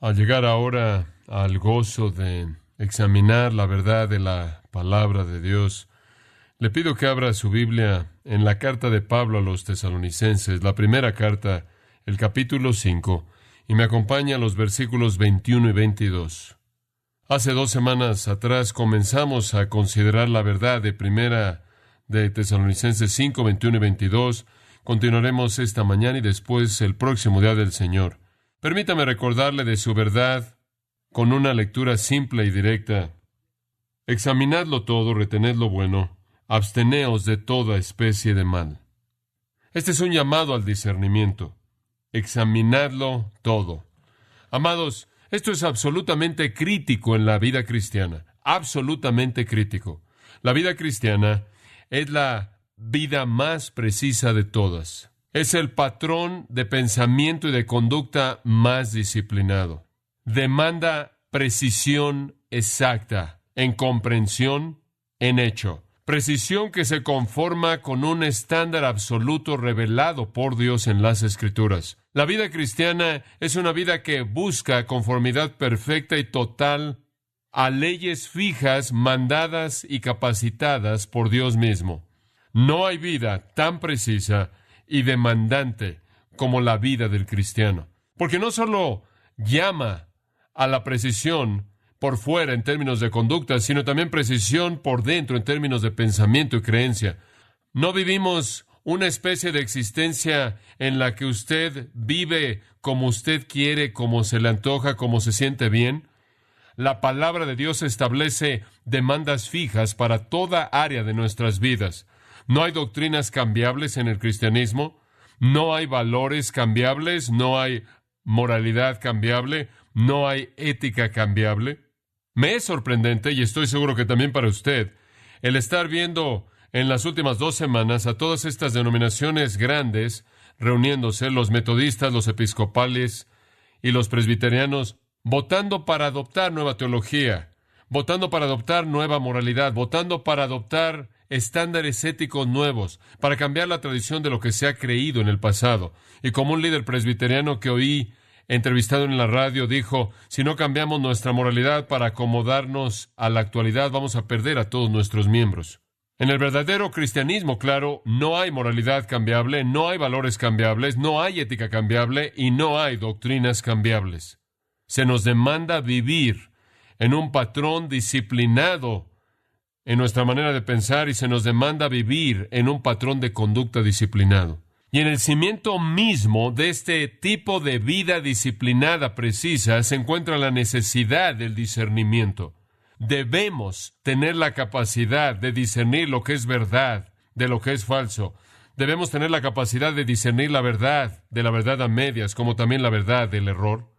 Al llegar ahora al gozo de examinar la verdad de la palabra de Dios, le pido que abra su Biblia en la carta de Pablo a los Tesalonicenses, la primera carta, el capítulo 5, y me acompañe a los versículos 21 y 22. Hace 2 semanas atrás comenzamos a considerar la verdad de primera de Tesalonicenses 5, 21 y 22. Continuaremos esta mañana y después el próximo día del Señor. Permítame recordarle de su verdad con una lectura simple y directa. Examinadlo todo, retened lo bueno, absteneos de toda especie de mal. Este es un llamado al discernimiento. Examinadlo todo. Amados, esto es absolutamente crítico en la vida cristiana. Absolutamente crítico. La vida cristiana es la vida más precisa de todas. Es el patrón de pensamiento y de conducta más disciplinado. Demanda precisión exacta en comprensión, en hecho. Precisión que se conforma con un estándar absoluto revelado por Dios en las Escrituras. La vida cristiana es una vida que busca conformidad perfecta y total a leyes fijas, mandadas y capacitadas por Dios mismo. No hay vida tan precisa y demandante como la vida del cristiano. Porque no solo llama a la precisión por fuera en términos de conducta, sino también precisión por dentro en términos de pensamiento y creencia. No vivimos una especie de existencia en la que usted vive como usted quiere, como se le antoja, como se siente bien. La palabra de Dios establece demandas fijas para toda área de nuestras vidas. No hay doctrinas cambiables en el cristianismo, no hay valores cambiables, no hay moralidad cambiable, no hay ética cambiable. Me es sorprendente, y estoy seguro que también para usted, el estar viendo en las últimas 2 semanas a todas estas denominaciones grandes reuniéndose, los metodistas, los episcopales y los presbiterianos, votando para adoptar nueva teología, votando para adoptar nueva moralidad, votando para adoptar estándares éticos nuevos, para cambiar la tradición de lo que se ha creído en el pasado. Y como un líder presbiteriano que oí entrevistado en la radio dijo, si no cambiamos nuestra moralidad para acomodarnos a la actualidad, vamos a perder a todos nuestros miembros. En el verdadero cristianismo, claro, no hay moralidad cambiable, no hay valores cambiables, no hay ética cambiable y no hay doctrinas cambiables. Se nos demanda vivir en un patrón disciplinado en nuestra manera de pensar y se nos demanda vivir en un patrón de conducta disciplinado. Y en el cimiento mismo de este tipo de vida disciplinada precisa se encuentra la necesidad del discernimiento. Debemos tener la capacidad de discernir lo que es verdad de lo que es falso. Debemos tener la capacidad de discernir la verdad de la verdad a medias, como también la verdad del error.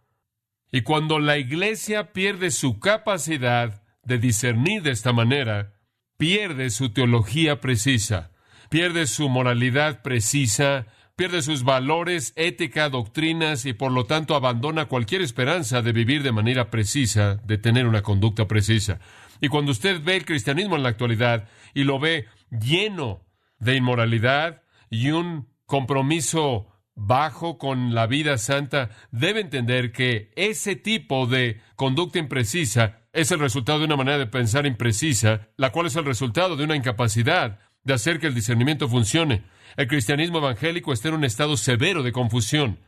Y cuando la iglesia pierde su capacidad de discernir de esta manera, pierde su teología precisa, pierde su moralidad precisa, pierde sus valores, ética, doctrinas y por lo tanto abandona cualquier esperanza de vivir de manera precisa, de tener una conducta precisa. Y cuando usted ve el cristianismo en la actualidad y lo ve lleno de inmoralidad y un compromiso bajo con la vida santa, debe entender que ese tipo de conducta imprecisa es el resultado de una manera de pensar imprecisa, la cual es el resultado de una incapacidad de hacer que el discernimiento funcione. El cristianismo evangélico está en un estado severo de confusión.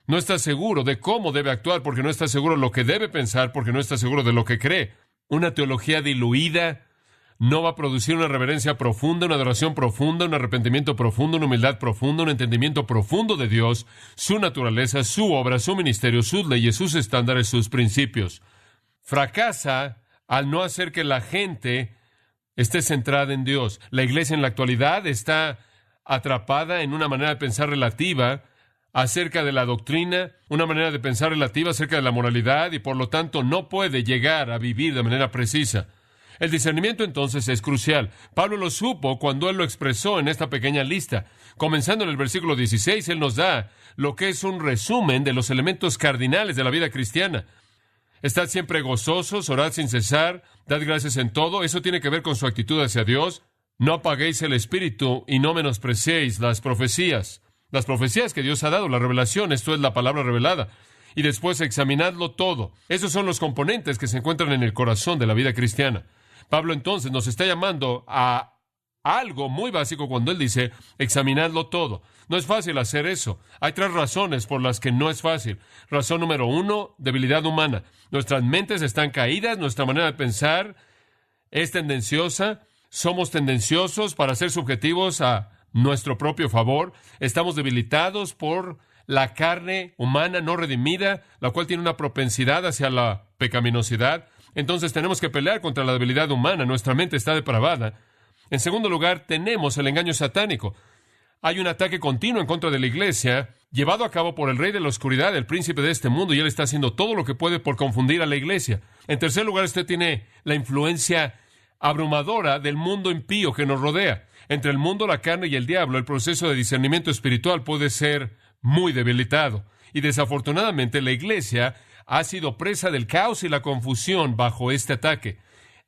No está seguro de cómo debe actuar porque no está seguro de lo que debe pensar porque no está seguro de lo que cree. Una teología diluida no va a producir una reverencia profunda, una adoración profunda, un arrepentimiento profundo, una humildad profunda, un entendimiento profundo de Dios, su naturaleza, su obra, su ministerio, sus leyes, sus estándares, sus principios. Fracasa al no hacer que la gente esté centrada en Dios. La iglesia en la actualidad está atrapada en una manera de pensar relativa acerca de la doctrina, una manera de pensar relativa acerca de la moralidad y por lo tanto no puede llegar a vivir de manera precisa. El discernimiento entonces es crucial. Pablo lo supo cuando él lo expresó en esta pequeña lista. Comenzando en el versículo 16, él nos da lo que es un resumen de los elementos cardinales de la vida cristiana. Estad siempre gozosos, orad sin cesar, dad gracias en todo. Eso tiene que ver con su actitud hacia Dios. No apaguéis el espíritu y no menospreciéis las profecías. Las profecías que Dios ha dado, la revelación, esto es la palabra revelada. Y después examinadlo todo. Esos son los componentes que se encuentran en el corazón de la vida cristiana. Pablo entonces nos está llamando a algo muy básico cuando él dice, examinadlo todo. No es fácil hacer eso. Hay 3 razones por las que no es fácil. Razón número 1, debilidad humana. Nuestras mentes están caídas, nuestra manera de pensar es tendenciosa, somos tendenciosos para ser subjetivos a nuestro propio favor, estamos debilitados por la carne humana no redimida, la cual tiene una propensidad hacia la pecaminosidad. Entonces tenemos que pelear contra la debilidad humana, nuestra mente está depravada. En segundo lugar, tenemos el engaño satánico. Hay un ataque continuo en contra de la iglesia, llevado a cabo por el rey de la oscuridad, el príncipe de este mundo, y él está haciendo todo lo que puede por confundir a la iglesia. En tercer lugar, usted tiene la influencia abrumadora del mundo impío que nos rodea. Entre el mundo, la carne y el diablo, el proceso de discernimiento espiritual puede ser muy debilitado. Y desafortunadamente, la iglesia ha sido presa del caos y la confusión bajo este ataque.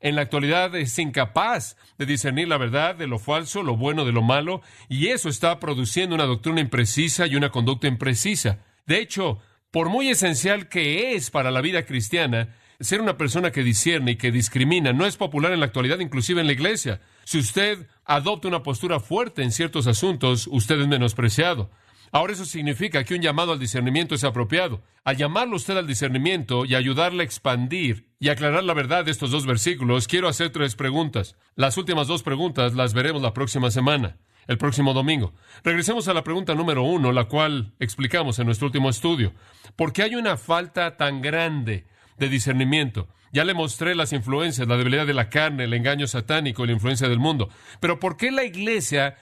En la actualidad es incapaz de discernir la verdad de lo falso, lo bueno de lo malo, y eso está produciendo una doctrina imprecisa y una conducta imprecisa. De hecho, por muy esencial que es para la vida cristiana, ser una persona que discierne y que discrimina no es popular en la actualidad, inclusive en la iglesia. Si usted adopta una postura fuerte en ciertos asuntos, usted es menospreciado. Ahora eso significa que un llamado al discernimiento es apropiado. Al llamarlo usted al discernimiento y ayudarle a expandir y aclarar la verdad de estos 2 versículos, quiero hacer 3 preguntas. Las últimas 2 preguntas las veremos la próxima semana, el próximo domingo. Regresemos a la pregunta número 1, la cual explicamos en nuestro último estudio. ¿Por qué hay una falta tan grande de discernimiento? Ya le mostré las influencias, la debilidad de la carne, el engaño satánico y la influencia del mundo. Pero ¿por qué la iglesia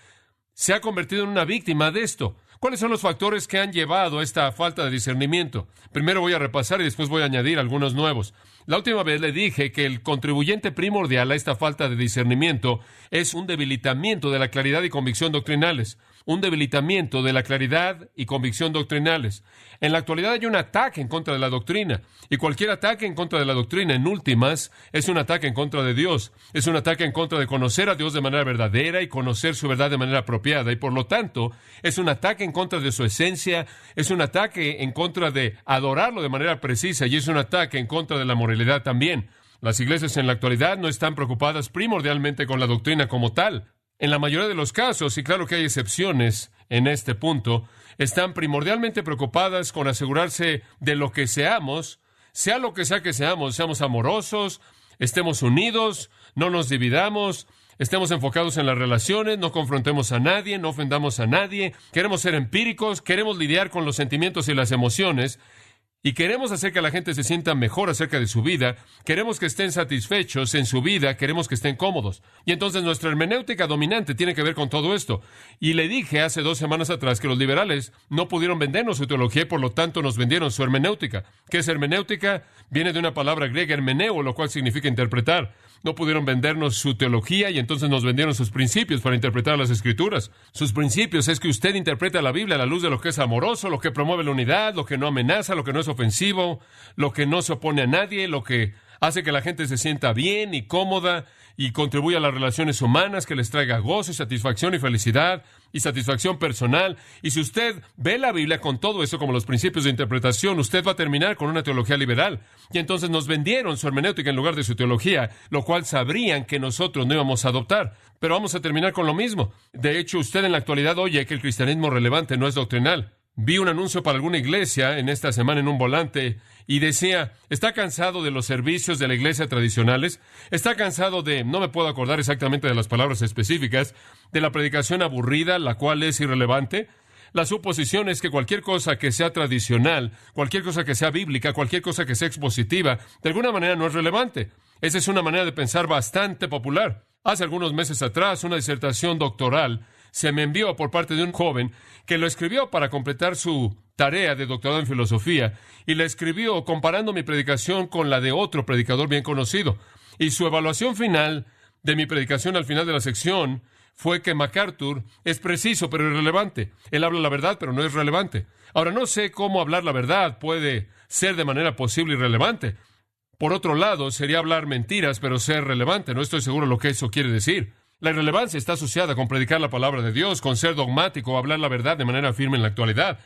se ha convertido en una víctima de esto? ¿Cuáles son los factores que han llevado a esta falta de discernimiento? Primero voy a repasar y después voy a añadir algunos nuevos. La última vez le dije que el contribuyente primordial a esta falta de discernimiento es un debilitamiento de la claridad y convicción doctrinales. Un debilitamiento de la claridad y convicción doctrinales. En la actualidad hay un ataque en contra de la doctrina, y cualquier ataque en contra de la doctrina, en últimas, es un ataque en contra de Dios. Es un ataque en contra de conocer a Dios de manera verdadera y conocer su verdad de manera apropiada, y por lo tanto, es un ataque en contra de su esencia, es un ataque en contra de adorarlo de manera precisa, y es un ataque en contra de la moralidad también. Las iglesias en la actualidad no están preocupadas primordialmente con la doctrina como tal. En la mayoría de los casos, y claro que hay excepciones en este punto, están primordialmente preocupadas con asegurarse de lo que seamos, sea lo que sea que seamos amorosos, estemos unidos, no nos dividamos, estemos enfocados en las relaciones, no confrontemos a nadie, no ofendamos a nadie, queremos ser empíricos, queremos lidiar con los sentimientos y las emociones, y queremos hacer que la gente se sienta mejor acerca de su vida, queremos que estén satisfechos en su vida, queremos que estén cómodos. Y entonces nuestra hermenéutica dominante tiene que ver con todo esto. Y le dije hace 2 semanas atrás que los liberales no pudieron vendernos su teología y por lo tanto nos vendieron su hermenéutica. ¿Qué es hermenéutica? Viene de una palabra griega, hermeneo, lo cual significa interpretar. No pudieron vendernos su teología y entonces nos vendieron sus principios para interpretar las Escrituras. Sus principios es que usted interpreta la Biblia a la luz de lo que es amoroso, lo que promueve la unidad, lo que no amenaza, lo que no es ofensivo, lo que no se opone a nadie, lo que hace que la gente se sienta bien y cómoda y contribuye a las relaciones humanas, que les traiga gozo y satisfacción y felicidad y satisfacción personal. Y si usted ve la Biblia con todo eso como los principios de interpretación, usted va a terminar con una teología liberal. Y entonces nos vendieron su hermenéutica en lugar de su teología, lo cual sabrían que nosotros no íbamos a adoptar. Pero vamos a terminar con lo mismo. De hecho, usted en la actualidad oye que el cristianismo relevante no es doctrinal. Vi un anuncio para alguna iglesia en esta semana en un volante y decía, ¿está cansado de los servicios de la iglesia tradicionales? ¿Está cansado de, no me puedo acordar exactamente de las palabras específicas, de la predicación aburrida, la cual es irrelevante? La suposición es que cualquier cosa que sea tradicional, cualquier cosa que sea bíblica, cualquier cosa que sea expositiva, de alguna manera no es relevante. Esa es una manera de pensar bastante popular. Hace algunos meses atrás, una disertación doctoral se me envió por parte de un joven que lo escribió para completar su tarea de doctorado en filosofía y la escribió comparando mi predicación con la de otro predicador bien conocido. Y su evaluación final de mi predicación al final de la sección fue que MacArthur es preciso pero irrelevante. Él habla la verdad pero no es relevante. Ahora, no sé cómo hablar la verdad puede ser de manera posible irrelevante. Por otro lado, sería hablar mentiras pero ser relevante. No estoy seguro lo que eso quiere decir. La irrelevancia está asociada con predicar la palabra de Dios, con ser dogmático o hablar la verdad de manera firme en la actualidad.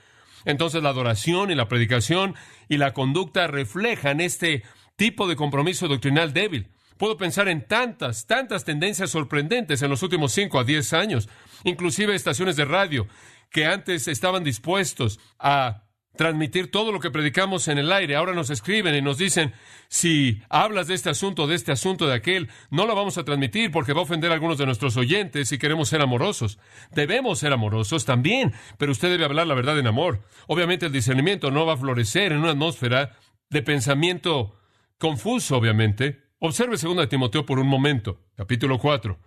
Entonces la adoración y la predicación y la conducta reflejan este tipo de compromiso doctrinal débil. Puedo pensar en tantas tendencias sorprendentes en los últimos 5 a 10 años, inclusive estaciones de radio que antes estaban dispuestos a transmitir todo lo que predicamos en el aire. Ahora nos escriben y nos dicen, si hablas de este asunto, de aquel, no lo vamos a transmitir porque va a ofender a algunos de nuestros oyentes y queremos ser amorosos. Debemos ser amorosos también, pero usted debe hablar la verdad en amor. Obviamente el discernimiento no va a florecer en una atmósfera de pensamiento confuso, obviamente. Observe 2 de Timoteo por un momento, capítulo 4.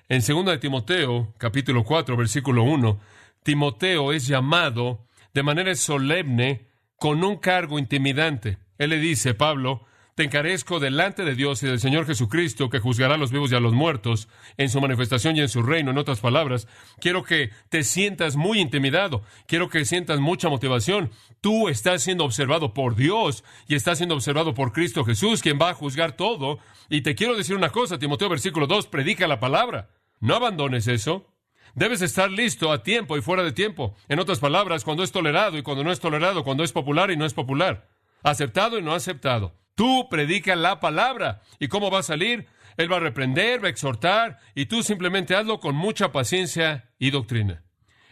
En 2 de Timoteo, capítulo 4, versículo 1, Timoteo es llamado de manera solemne con un cargo intimidante. Él le dice, Pablo, te encarezco delante de Dios y del Señor Jesucristo, que juzgará a los vivos y a los muertos en su manifestación y en su reino. En otras palabras, quiero que te sientas muy intimidado. Quiero que sientas mucha motivación. Tú estás siendo observado por Dios y estás siendo observado por Cristo Jesús, quien va a juzgar todo. Y te quiero decir una cosa, Timoteo, versículo 2, predica la palabra. No abandones eso. Debes estar listo a tiempo y fuera de tiempo. En otras palabras, cuando es tolerado y cuando no es tolerado, cuando es popular y no es popular, aceptado y no aceptado. Tú predica la palabra. ¿Y cómo va a salir? Él va a reprender, va a exhortar, y tú simplemente hazlo con mucha paciencia y doctrina.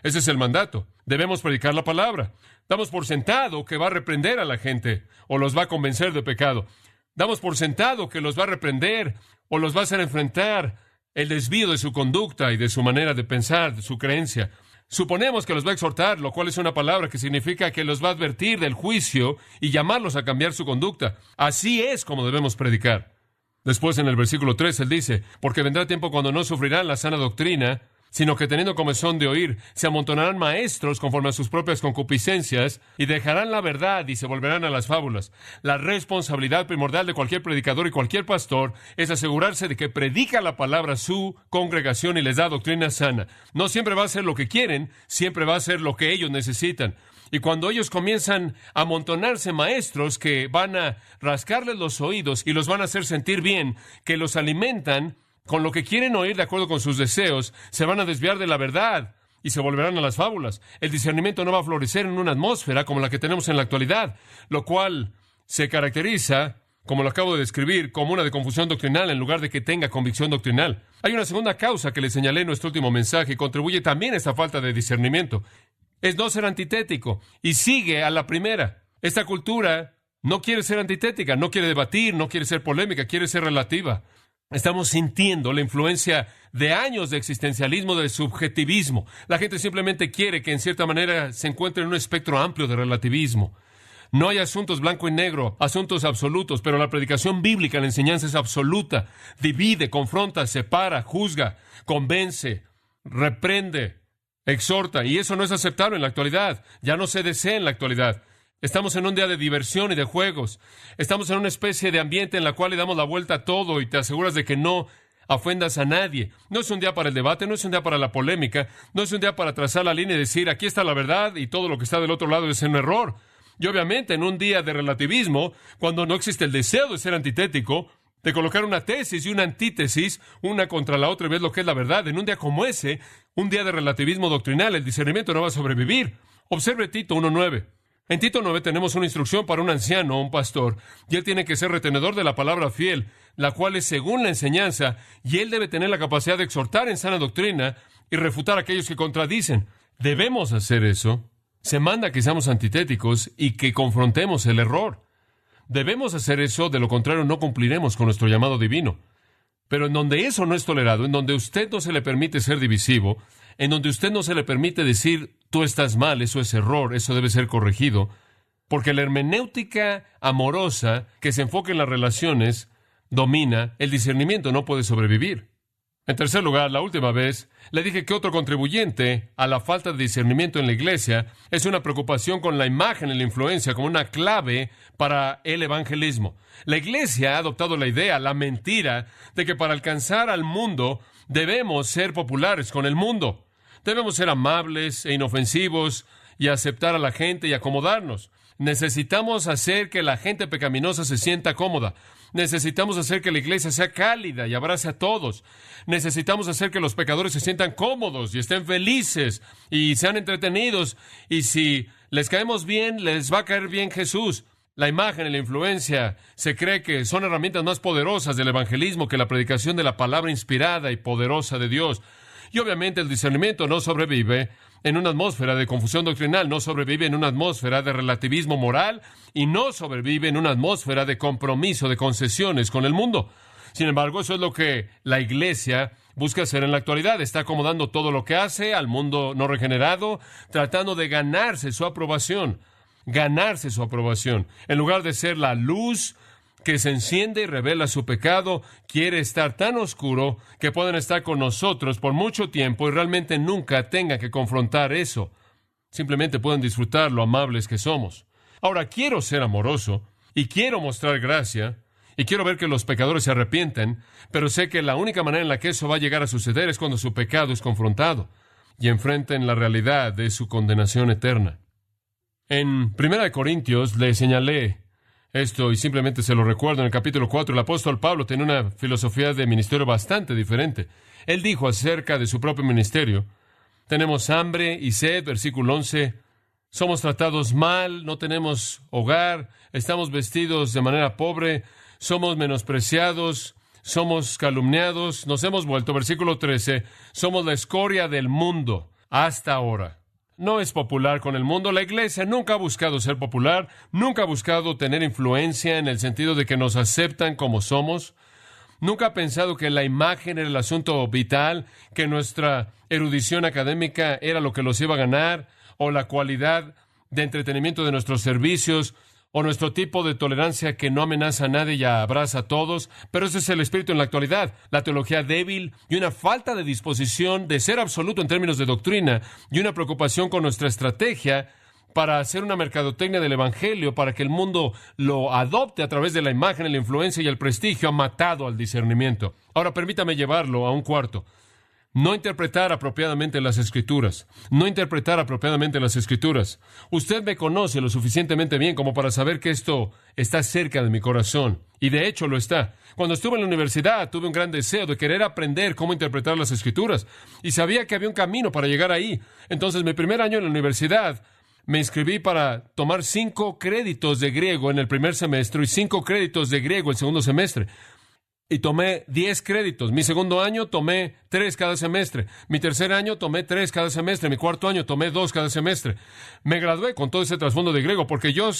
Ese es el mandato. Debemos predicar la palabra. Damos por sentado que va a reprender a la gente o los va a convencer de pecado. Damos por sentado que los va a reprender o los va a hacer enfrentar el desvío de su conducta y de su manera de pensar, de su creencia. Suponemos que los va a exhortar, lo cual es una palabra que significa que los va a advertir del juicio y llamarlos a cambiar su conducta. Así es como debemos predicar. Después, en el versículo 3, él dice, porque vendrá tiempo cuando no sufrirán la sana doctrina, sino que teniendo comezón de oír, se amontonarán maestros conforme a sus propias concupiscencias y dejarán la verdad y se volverán a las fábulas. La responsabilidad primordial de cualquier predicador y cualquier pastor es asegurarse de que predica la palabra a su congregación y les da doctrina sana. No siempre va a ser lo que quieren, siempre va a ser lo que ellos necesitan. Y cuando ellos comienzan a amontonarse maestros que van a rascarles los oídos y los van a hacer sentir bien, que los alimentan con lo que quieren oír de acuerdo con sus deseos, se van a desviar de la verdad y se volverán a las fábulas. El discernimiento no va a florecer en una atmósfera como la que tenemos en la actualidad, lo cual se caracteriza, como lo acabo de describir, como una de confusión doctrinal en lugar de que tenga convicción doctrinal. Hay una segunda causa que le señalé en nuestro último mensaje y contribuye también a esta falta de discernimiento. Es no ser antitético y sigue a la primera. Esta cultura no quiere ser antitética, no quiere debatir, no quiere ser polémica, quiere ser relativa. Estamos sintiendo la influencia de años de existencialismo, de subjetivismo. La gente simplemente quiere que en cierta manera se encuentre en un espectro amplio de relativismo. No hay asuntos blanco y negro, asuntos absolutos, pero la predicación bíblica, la enseñanza es absoluta. Divide, confronta, separa, juzga, convence, reprende, exhorta. Y eso no es aceptable en la actualidad. Ya no se desea en la actualidad. Estamos en un día de diversión y de juegos. Estamos en una especie de ambiente en la cual le damos la vuelta a todo y te aseguras de que no ofendas a nadie. No es un día para el debate, no es un día para la polémica, no es un día para trazar la línea y decir, aquí está la verdad y todo lo que está del otro lado es un error. Y obviamente en un día de relativismo, cuando no existe el deseo de ser antitético, de colocar una tesis y una antítesis, una contra la otra y ver lo que es la verdad, en un día como ese, un día de relativismo doctrinal, el discernimiento no va a sobrevivir. Observe Tito 1:9. En Tito 9 tenemos una instrucción para un anciano o un pastor, y él tiene que ser retenedor de la palabra fiel, la cual es según la enseñanza, y él debe tener la capacidad de exhortar en sana doctrina y refutar a aquellos que contradicen. Debemos hacer eso. Se manda que seamos antitéticos y que confrontemos el error. Debemos hacer eso, de lo contrario no cumpliremos con nuestro llamado divino. Pero en donde eso no es tolerado, en donde usted no se le permite ser divisivo, en donde usted no se le permite decir, tú estás mal, eso es error, eso debe ser corregido, porque la hermenéutica amorosa que se enfoca en las relaciones domina, el discernimiento no puede sobrevivir. En tercer lugar, la última vez, le dije que otro contribuyente a la falta de discernimiento en la iglesia es una preocupación con la imagen y la influencia como una clave para el evangelismo. La iglesia ha adoptado la idea, la mentira, de que para alcanzar al mundo debemos ser populares con el mundo. Debemos ser amables e inofensivos y aceptar a la gente y acomodarnos. Necesitamos hacer que la gente pecaminosa se sienta cómoda. Necesitamos hacer que la iglesia sea cálida y abrace a todos. Necesitamos hacer que los pecadores se sientan cómodos y estén felices y sean entretenidos. Y si les caemos bien, les va a caer bien Jesús. La imagen y la influencia se cree que son herramientas más poderosas del evangelismo que la predicación de la palabra inspirada y poderosa de Dios. Y obviamente el discernimiento no sobrevive en una atmósfera de confusión doctrinal, no sobrevive en una atmósfera de relativismo moral y no sobrevive en una atmósfera de compromiso, de concesiones con el mundo. Sin embargo, eso es lo que la iglesia busca hacer en la actualidad. Está acomodando todo lo que hace al mundo no regenerado, tratando de ganarse su aprobación. En lugar de ser la luz que se enciende y revela su pecado, quiere estar tan oscuro que pueden estar con nosotros por mucho tiempo y realmente nunca tengan que confrontar eso. Simplemente pueden disfrutar lo amables que somos. Ahora, quiero ser amoroso y quiero mostrar gracia y quiero ver que los pecadores se arrepienten, pero sé que la única manera en la que eso va a llegar a suceder es cuando su pecado es confrontado y enfrenten la realidad de su condenación eterna. En 1 Corintios le señalé esto y simplemente se lo recuerdo. En el capítulo 4, el apóstol Pablo tenía una filosofía de ministerio bastante diferente. Él dijo acerca de su propio ministerio: tenemos hambre y sed, versículo 11, somos tratados mal, no tenemos hogar, estamos vestidos de manera pobre, somos menospreciados, somos calumniados, nos hemos vuelto, versículo 13, somos la escoria del mundo hasta ahora. No es popular con el mundo. La iglesia nunca ha buscado ser popular, nunca ha buscado tener influencia en el sentido de que nos aceptan como somos. Nunca ha pensado que la imagen era el asunto vital, que nuestra erudición académica era lo que los iba a ganar, o la cualidad de entretenimiento de nuestros servicios, o nuestro tipo de tolerancia que no amenaza a nadie y abraza a todos. Pero ese es el espíritu en la actualidad. La teología débil y una falta de disposición de ser absoluto en términos de doctrina y una preocupación con nuestra estrategia para hacer una mercadotecnia del evangelio para que el mundo lo adopte a través de la imagen, la influencia y el prestigio ha matado al discernimiento. Ahora permítame llevarlo a un cuarto. No interpretar apropiadamente las Escrituras. Usted me conoce lo suficientemente bien como para saber que esto está cerca de mi corazón. Y de hecho lo está. Cuando estuve en la universidad tuve un gran deseo de querer aprender cómo interpretar las Escrituras. Y sabía que había un camino para llegar ahí. Entonces, mi primer año en la universidad, me inscribí para tomar 5 créditos de griego en el primer semestre y 5 créditos de griego el segundo semestre. Y tomé 10 créditos. Mi segundo año tomé 3 cada semestre. Mi tercer año tomé 3 cada semestre. Mi cuarto año tomé 2 cada semestre. Me gradué con todo ese trasfondo de griego porque yo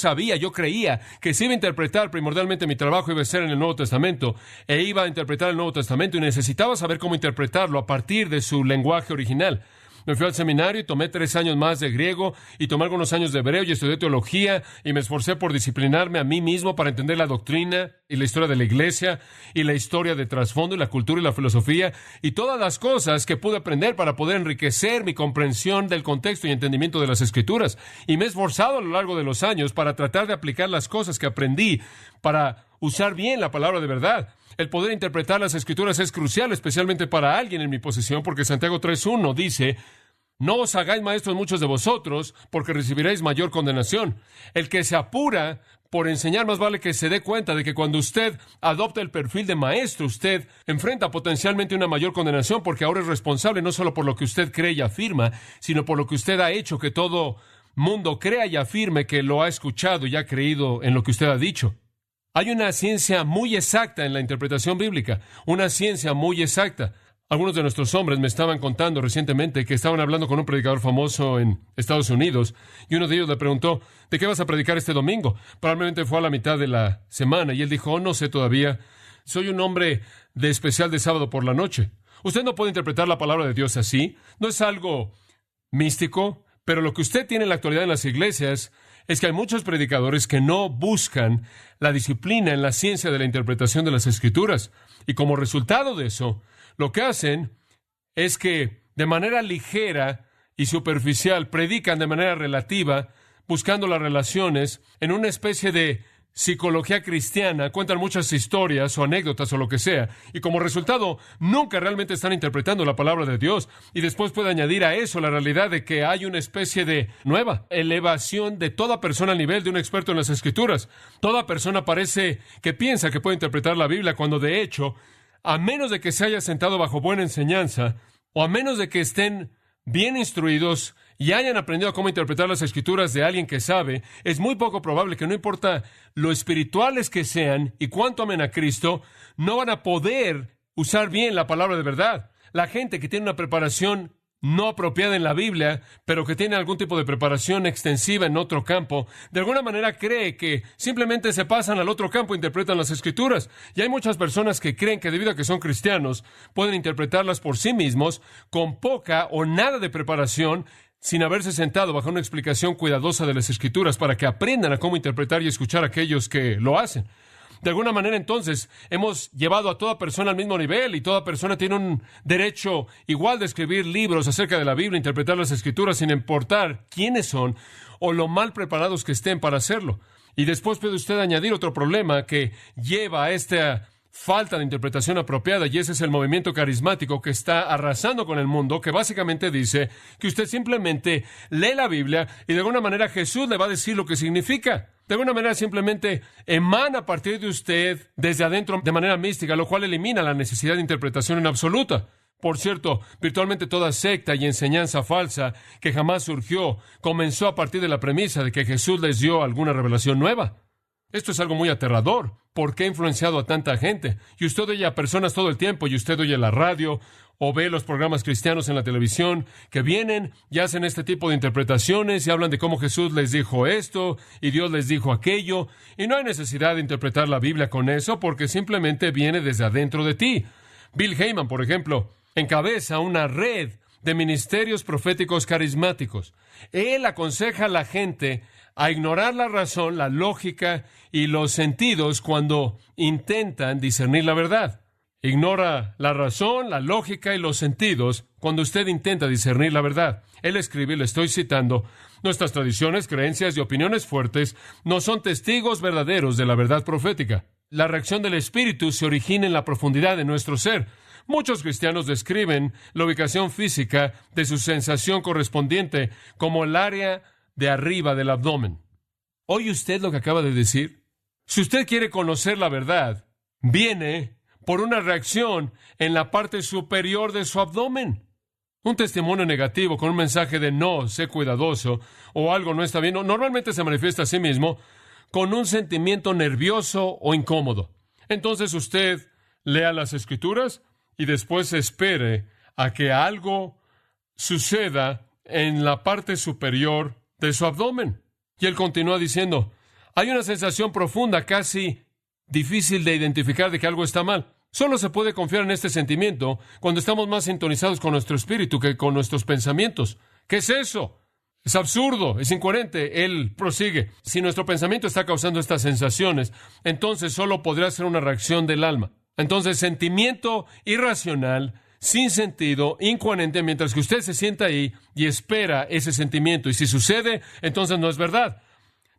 creía que si iba a interpretar primordialmente mi trabajo iba a ser en el Nuevo Testamento e iba a interpretar el Nuevo Testamento y necesitaba saber cómo interpretarlo a partir de su lenguaje original. Me fui al seminario y tomé 3 años más de griego y tomé algunos años de hebreo y estudié teología y me esforcé por disciplinarme a mí mismo para entender la doctrina y la historia de la iglesia y la historia de trasfondo y la cultura y la filosofía y todas las cosas que pude aprender para poder enriquecer mi comprensión del contexto y entendimiento de las Escrituras. Y me he esforzado a lo largo de los años para tratar de aplicar las cosas que aprendí para usar bien la palabra de verdad. El poder interpretar las Escrituras es crucial, especialmente para alguien en mi posición, porque Santiago 3:1 dice: no os hagáis maestros muchos de vosotros, porque recibiréis mayor condenación. El que se apura por enseñar más vale que se dé cuenta de que cuando usted adopta el perfil de maestro, usted enfrenta potencialmente una mayor condenación, porque ahora es responsable no solo por lo que usted cree y afirma, sino por lo que usted ha hecho que todo mundo crea y afirme que lo ha escuchado y ha creído en lo que usted ha dicho. Hay una ciencia muy exacta en la interpretación bíblica, una ciencia muy exacta. Algunos de nuestros hombres me estaban contando recientemente que estaban hablando con un predicador famoso en Estados Unidos y uno de ellos le preguntó: ¿de qué vas a predicar este domingo? Probablemente fue a la mitad de la semana y él dijo: no sé todavía, soy un hombre de especial de sábado por la noche. Usted no puede interpretar la palabra de Dios así, no es algo místico, pero lo que usted tiene en la actualidad en las iglesias es que hay muchos predicadores que no buscan la disciplina en la ciencia de la interpretación de las Escrituras. Y como resultado de eso, lo que hacen es que de manera ligera y superficial predican de manera relativa, buscando las relaciones en una especie de psicología cristiana, cuentan muchas historias o anécdotas o lo que sea, y como resultado nunca realmente están interpretando la palabra de Dios. Y después puede añadir a eso la realidad de que hay una especie de nueva elevación de toda persona al nivel de un experto en las Escrituras. Toda persona parece que piensa que puede interpretar la Biblia cuando de hecho, a menos de que se haya sentado bajo buena enseñanza, o a menos de que estén bien instruidos y hayan aprendido cómo interpretar las Escrituras de alguien que sabe, es muy poco probable que, no importa lo espirituales que sean y cuánto amen a Cristo, no van a poder usar bien la palabra de verdad. La gente que tiene una preparación no apropiada en la Biblia, pero que tiene algún tipo de preparación extensiva en otro campo, de alguna manera cree que simplemente se pasan al otro campo e interpretan las Escrituras. Y hay muchas personas que creen que debido a que son cristianos, pueden interpretarlas por sí mismos, con poca o nada de preparación, sin haberse sentado bajo una explicación cuidadosa de las Escrituras para que aprendan a cómo interpretar y escuchar a aquellos que lo hacen. De alguna manera, entonces, hemos llevado a toda persona al mismo nivel y toda persona tiene un derecho igual de escribir libros acerca de la Biblia, interpretar las Escrituras sin importar quiénes son o lo mal preparados que estén para hacerlo. Y después puede usted añadir otro problema que lleva a esta falta de interpretación apropiada, y ese es el movimiento carismático que está arrasando con el mundo, que básicamente dice que usted simplemente lee la Biblia y de alguna manera Jesús le va a decir lo que significa. De alguna manera simplemente emana a partir de usted desde adentro de manera mística, lo cual elimina la necesidad de interpretación en absoluta. Por cierto, virtualmente toda secta y enseñanza falsa que jamás surgió comenzó a partir de la premisa de que Jesús les dio alguna revelación nueva. Esto es algo muy aterrador, porque ha influenciado a tanta gente. Y usted oye a personas todo el tiempo, y usted oye la radio, o ve los programas cristianos en la televisión, que vienen y hacen este tipo de interpretaciones, y hablan de cómo Jesús les dijo esto, y Dios les dijo aquello, y no hay necesidad de interpretar la Biblia con eso, porque simplemente viene desde adentro de ti. Bill Heyman, por ejemplo, encabeza una red de ministerios proféticos carismáticos. Él aconseja a la gente a ignorar la razón, la lógica y los sentidos cuando intentan discernir la verdad. Ignora la razón, la lógica y los sentidos cuando usted intenta discernir la verdad. Él escribe, le estoy citando, nuestras tradiciones, creencias y opiniones fuertes no son testigos verdaderos de la verdad profética. La reacción del Espíritu se origina en la profundidad de nuestro ser. Muchos cristianos describen la ubicación física de su sensación correspondiente como el área de arriba del abdomen. ¿Oye usted lo que acaba de decir? Si usted quiere conocer la verdad, viene por una reacción en la parte superior de su abdomen. Un testimonio negativo con un mensaje de no, sé cuidadoso, o algo no está bien, normalmente se manifiesta a sí mismo con un sentimiento nervioso o incómodo. Entonces usted lea las Escrituras y después espere a que algo suceda en la parte superior de su abdomen. Y él continúa diciendo, hay una sensación profunda, casi difícil de identificar de que algo está mal. Solo se puede confiar en este sentimiento cuando estamos más sintonizados con nuestro espíritu que con nuestros pensamientos. ¿Qué es eso? Es absurdo, es incoherente. Él prosigue. Si nuestro pensamiento está causando estas sensaciones, entonces solo podría ser una reacción del alma. Entonces, sentimiento irracional, sin sentido, incoherente, mientras que usted se sienta ahí y espera ese sentimiento. Y si sucede, entonces no es verdad.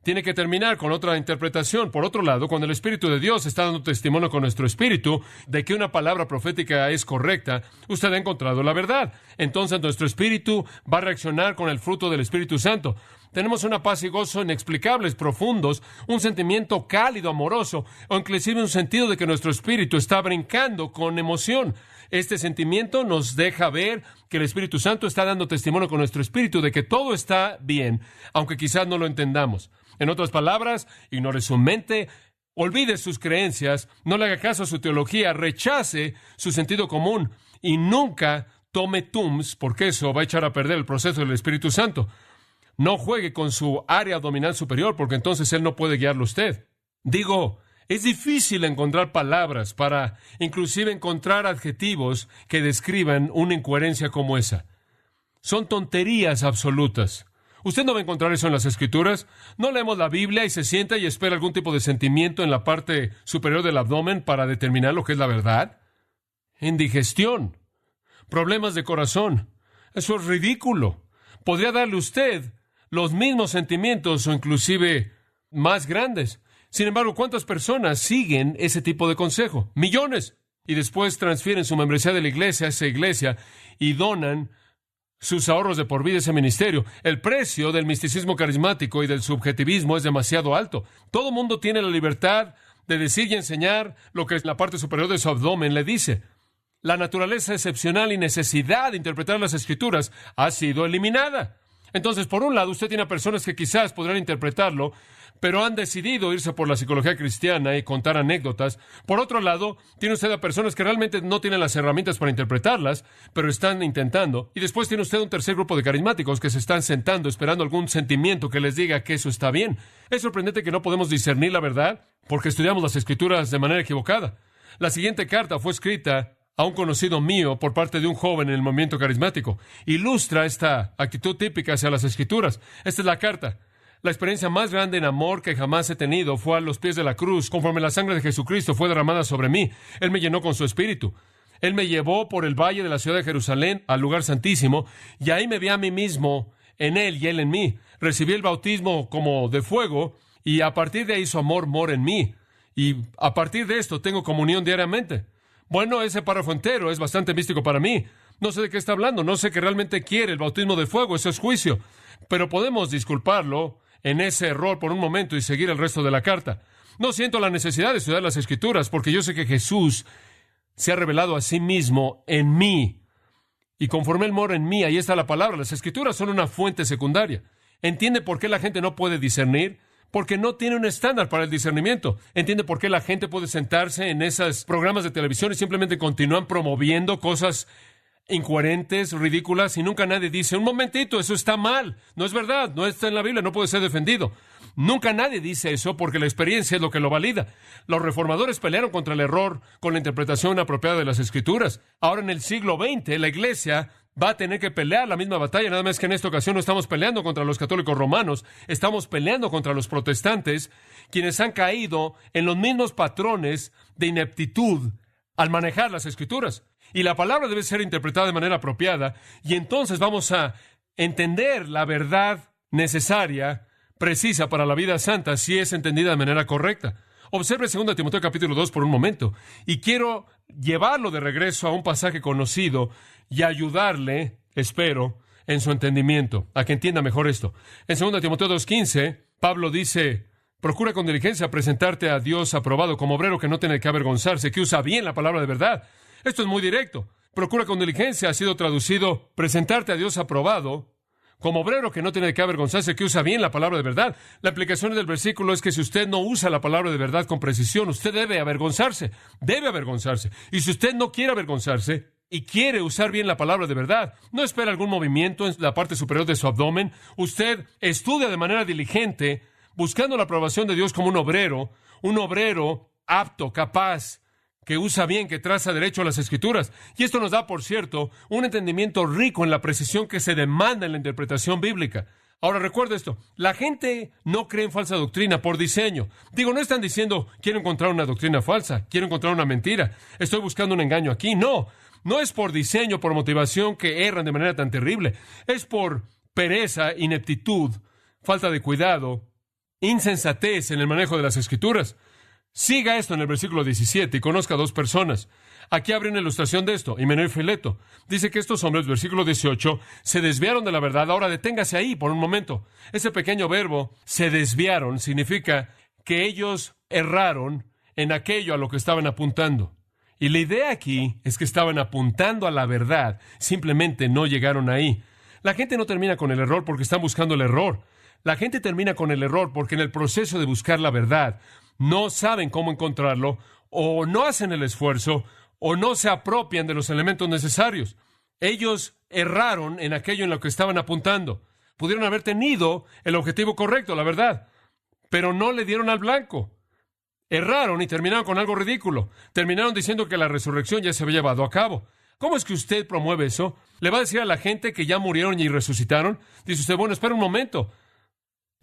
Tiene que terminar con otra interpretación. Por otro lado, cuando el Espíritu de Dios está dando testimonio con nuestro espíritu de que una palabra profética es correcta, usted ha encontrado la verdad. Entonces nuestro espíritu va a reaccionar con el fruto del Espíritu Santo. Tenemos una paz y gozo inexplicables, profundos, un sentimiento cálido, amoroso, o inclusive un sentido de que nuestro espíritu está brincando con emoción. Este sentimiento nos deja ver que el Espíritu Santo está dando testimonio con nuestro espíritu de que todo está bien, aunque quizás no lo entendamos. En otras palabras, ignore su mente, olvide sus creencias, no le haga caso a su teología, rechace su sentido común y nunca tome Tums, porque eso va a echar a perder el proceso del Espíritu Santo. No juegue con su área abdominal superior, porque entonces Él no puede guiarlo a usted. Digo, es difícil encontrar palabras para inclusive encontrar adjetivos que describan una incoherencia como esa. Son tonterías absolutas. Usted no va a encontrar eso en las Escrituras. No leemos la Biblia y se sienta y espera algún tipo de sentimiento en la parte superior del abdomen para determinar lo que es la verdad. Indigestión, problemas de corazón. Eso es ridículo. Podría darle usted los mismos sentimientos o inclusive más grandes Sin embargo, ¿cuántas personas siguen ese tipo de consejo? Millones. Y después transfieren su membresía de la iglesia a esa iglesia y donan sus ahorros de por vida a ese ministerio. El precio del misticismo carismático y del subjetivismo es demasiado alto. Todo mundo tiene la libertad de decir y enseñar lo que la parte superior de su abdomen le dice. La naturaleza excepcional y necesidad de interpretar las Escrituras ha sido eliminada. Entonces, por un lado, usted tiene a personas que quizás podrán interpretarlo, pero han decidido irse por la psicología cristiana y contar anécdotas. Por otro lado, tiene usted a personas que realmente no tienen las herramientas para interpretarlas, pero están intentando. Y después tiene usted un tercer grupo de carismáticos que se están sentando, esperando algún sentimiento que les diga que eso está bien. Es sorprendente que no podemos discernir la verdad porque estudiamos las Escrituras de manera equivocada. La siguiente carta fue escrita a un conocido mío por parte de un joven en el movimiento carismático. Ilustra esta actitud típica hacia las Escrituras. Esta es la carta. La experiencia más grande en amor que jamás he tenido fue a los pies de la cruz, conforme la sangre de Jesucristo fue derramada sobre mí. Él me llenó con su espíritu. Él me llevó por el valle de la ciudad de Jerusalén al lugar santísimo, y ahí me vi a mí mismo en Él y Él en mí. Recibí el bautismo como de fuego, y a partir de ahí su amor mora en mí. Y a partir de esto tengo comunión diariamente. Bueno, ese párrafo entero es bastante místico para mí. No sé de qué está hablando, no sé qué realmente quiere el bautismo de fuego, eso es juicio. Pero podemos disculparlo en ese error por un momento y seguir el resto de la carta. No siento la necesidad de estudiar las Escrituras porque yo sé que Jesús se ha revelado a sí mismo en mí. Y conforme Él mora en mí, ahí está la palabra. Las Escrituras son una fuente secundaria. ¿Entiende por qué la gente no puede discernir? Porque no tiene un estándar para el discernimiento. ¿Entiende por qué la gente puede sentarse en esos programas de televisión y simplemente continúan promoviendo cosas incoherentes, ridículas, y nunca nadie dice, un momentito, eso está mal, no es verdad, no está en la Biblia, no puede ser defendido? Nunca nadie dice eso porque la experiencia es lo que lo valida. Los reformadores pelearon contra el error con la interpretación apropiada de las Escrituras. Ahora en el siglo XX, la Iglesia va a tener que pelear la misma batalla, nada más que en esta ocasión no estamos peleando contra los católicos romanos, estamos peleando contra los protestantes, quienes han caído en los mismos patrones de ineptitud al manejar las Escrituras. Y la palabra debe ser interpretada de manera apropiada, y entonces vamos a entender la verdad necesaria, precisa para la vida santa, si es entendida de manera correcta. Observe 2 Timoteo capítulo 2 por un momento, y quiero llevarlo de regreso a un pasaje conocido y ayudarle, espero, en su entendimiento, a que entienda mejor esto. En 2 Timoteo 2:15, Pablo dice: procura con diligencia presentarte a Dios aprobado como obrero que no tiene que avergonzarse, que usa bien la palabra de verdad. Esto es muy directo. Procura con diligencia ha sido traducido presentarte a Dios aprobado como obrero que no tiene que avergonzarse, que usa bien la palabra de verdad. La implicación del versículo es que si usted no usa la palabra de verdad con precisión, usted debe avergonzarse. Debe avergonzarse. Y si usted no quiere avergonzarse y quiere usar bien la palabra de verdad, no espera algún movimiento en la parte superior de su abdomen. Usted estudia de manera diligente, buscando la aprobación de Dios como un obrero apto, capaz, que usa bien, que traza derecho a las Escrituras. Y esto nos da, por cierto, un entendimiento rico en la precisión que se demanda en la interpretación bíblica. Ahora, recuerda esto, la gente no cree en falsa doctrina por diseño. Digo, no están diciendo, quiero encontrar una doctrina falsa, quiero encontrar una mentira, estoy buscando un engaño aquí. No es por diseño, por motivación que erran de manera tan terrible. Es por pereza, ineptitud, falta de cuidado, insensatez en el manejo de las Escrituras. Siga esto en el versículo 17 y conozca a dos personas. Aquí abre una ilustración de esto, Himeneo y Fileto. Dice que estos hombres, versículo 18, se desviaron de la verdad. Ahora deténgase ahí por un momento. Ese pequeño verbo, se desviaron, significa que ellos erraron en aquello a lo que estaban apuntando. Y la idea aquí es que estaban apuntando a la verdad, simplemente no llegaron ahí. La gente no termina con el error porque están buscando el error. La gente termina con el error porque en el proceso de buscar la verdad no saben cómo encontrarlo, o no hacen el esfuerzo, o no se apropian de los elementos necesarios. Ellos erraron en aquello en lo que estaban apuntando. Pudieron haber tenido el objetivo correcto, la verdad, pero no le dieron al blanco. Erraron y terminaron con algo ridículo. Terminaron diciendo que la resurrección ya se había llevado a cabo. ¿Cómo es que usted promueve eso? ¿Le va a decir a la gente que ya murieron y resucitaron? Dice usted, bueno, espera un momento.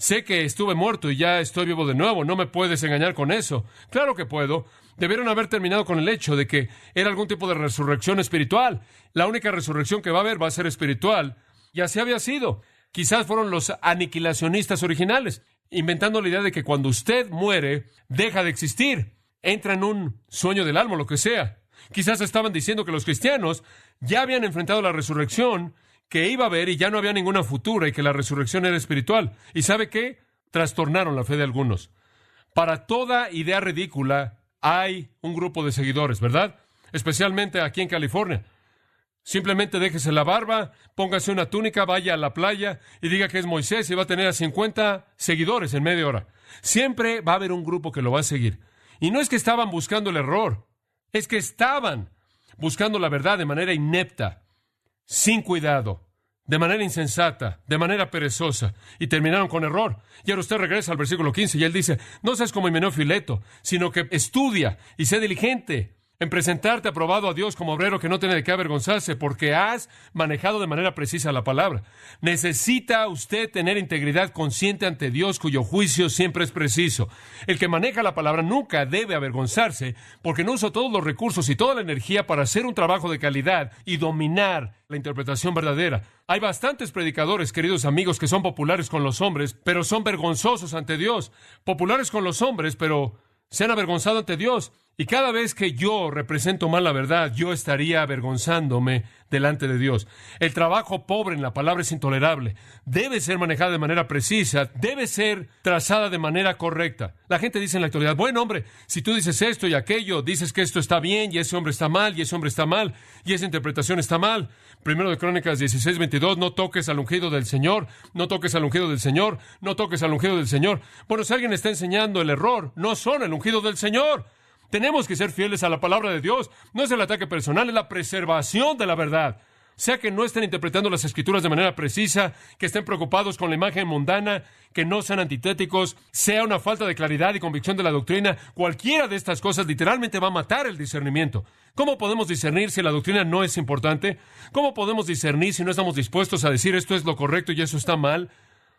Sé que estuve muerto y ya estoy vivo de nuevo. No me puedes engañar con eso. Claro que puedo. Debieron haber terminado con el hecho de que era algún tipo de resurrección espiritual. La única resurrección que va a haber va a ser espiritual. Y así había sido. Quizás fueron los aniquilacionistas originales. inventando la idea de que cuando usted muere, deja de existir. Entra en un sueño del alma, lo que sea. Quizás estaban diciendo que los cristianos ya habían enfrentado la resurrección, que iba a haber y ya no había ninguna futura y que la resurrección era espiritual. ¿Y sabe qué? Trastornaron la fe de algunos. Para toda idea ridícula hay un grupo de seguidores, ¿verdad? Especialmente aquí en California. Simplemente déjese la barba, póngase una túnica, vaya a la playa y diga que es Moisés y va a tener a 50 seguidores en media hora. Siempre va a haber un grupo que lo va a seguir. Y no es que estaban buscando el error, es que estaban buscando la verdad de manera inepta, sin cuidado, de manera insensata, de manera perezosa, y terminaron con error. Y ahora usted regresa al versículo 15 y él dice, no seas como Himeneo Fileto, sino que estudia y sé diligente en presentarte aprobado a Dios como obrero que no tiene de qué avergonzarse, porque has manejado de manera precisa la palabra. Necesita usted tener integridad consciente ante Dios, cuyo juicio siempre es preciso. El que maneja la palabra nunca debe avergonzarse, porque no usa todos los recursos y toda la energía para hacer un trabajo de calidad y dominar la interpretación verdadera. Hay bastantes predicadores, queridos amigos, que son populares con los hombres, pero son vergonzosos ante Dios. Populares con los hombres, pero se han avergonzado ante Dios. Y cada vez que yo represento mal la verdad, yo estaría avergonzándome delante de Dios. El trabajo pobre en la palabra es intolerable. Debe ser manejada de manera precisa, debe ser trazada de manera correcta. La gente dice en la actualidad, bueno, hombre, si tú dices esto y aquello, dices que esto está bien y ese hombre está mal y ese hombre está mal y esa interpretación está mal. Primero de Crónicas 16:22, no toques al ungido del Señor, no toques al ungido del Señor, no toques al ungido del Señor. Bueno, si alguien está enseñando el error, no son el ungido del Señor. Tenemos que ser fieles a la palabra de Dios. No es el ataque personal, es la preservación de la verdad. Sea que no estén interpretando las Escrituras de manera precisa, que estén preocupados con la imagen mundana, que no sean antitéticos, sea una falta de claridad y convicción de la doctrina, cualquiera de estas cosas literalmente va a matar el discernimiento. ¿Cómo podemos discernir si la doctrina no es importante? ¿Cómo podemos discernir si no estamos dispuestos a decir esto es lo correcto y eso está mal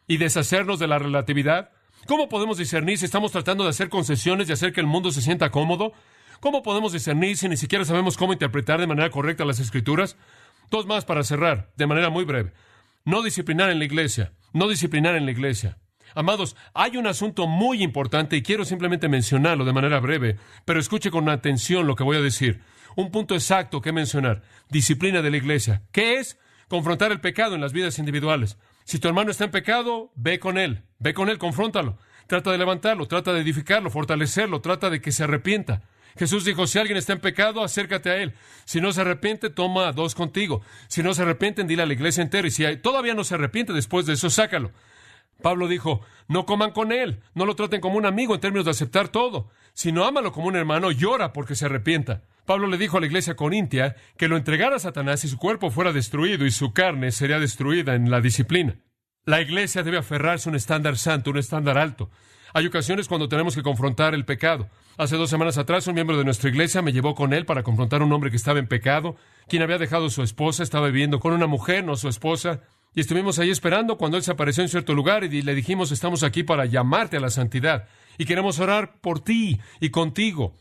y deshacernos de la relatividad? ¿Cómo podemos discernir si estamos tratando de hacer concesiones y hacer que el mundo se sienta cómodo? ¿Cómo podemos discernir si ni siquiera sabemos cómo interpretar de manera correcta las Escrituras? Dos más para cerrar, de manera muy breve. No disciplinar en la iglesia. No disciplinar en la iglesia. Amados, hay un asunto muy importante y quiero simplemente mencionarlo de manera breve, pero escuche con atención lo que voy a decir. Un punto exacto que mencionar. Disciplina de la iglesia. ¿Qué es? Confrontar el pecado en las vidas individuales. Si tu hermano está en pecado, ve con él, confróntalo, trata de levantarlo, trata de edificarlo, fortalecerlo, trata de que se arrepienta. Jesús dijo, si alguien está en pecado, acércate a él. Si no se arrepiente, toma a dos contigo. Si no se arrepienten, dile a la iglesia entera. Y si todavía no se arrepiente después de eso, sácalo. Pablo dijo, no coman con él, no lo traten como un amigo en términos de aceptar todo, sino ámalo como un hermano y ora porque se arrepienta. Pablo le dijo a la iglesia corintia que lo entregara a Satanás y su cuerpo fuera destruido y su carne sería destruida en la disciplina. La iglesia debe aferrarse a un estándar santo, un estándar alto. Hay ocasiones cuando tenemos que confrontar el pecado. Hace 2 semanas atrás, un miembro de nuestra iglesia me llevó con él para confrontar a un hombre que estaba en pecado, quien había dejado a su esposa, estaba viviendo con una mujer, no su esposa, y estuvimos ahí esperando cuando él se apareció en cierto lugar y le dijimos, estamos aquí para llamarte a la santidad y queremos orar por ti y contigo.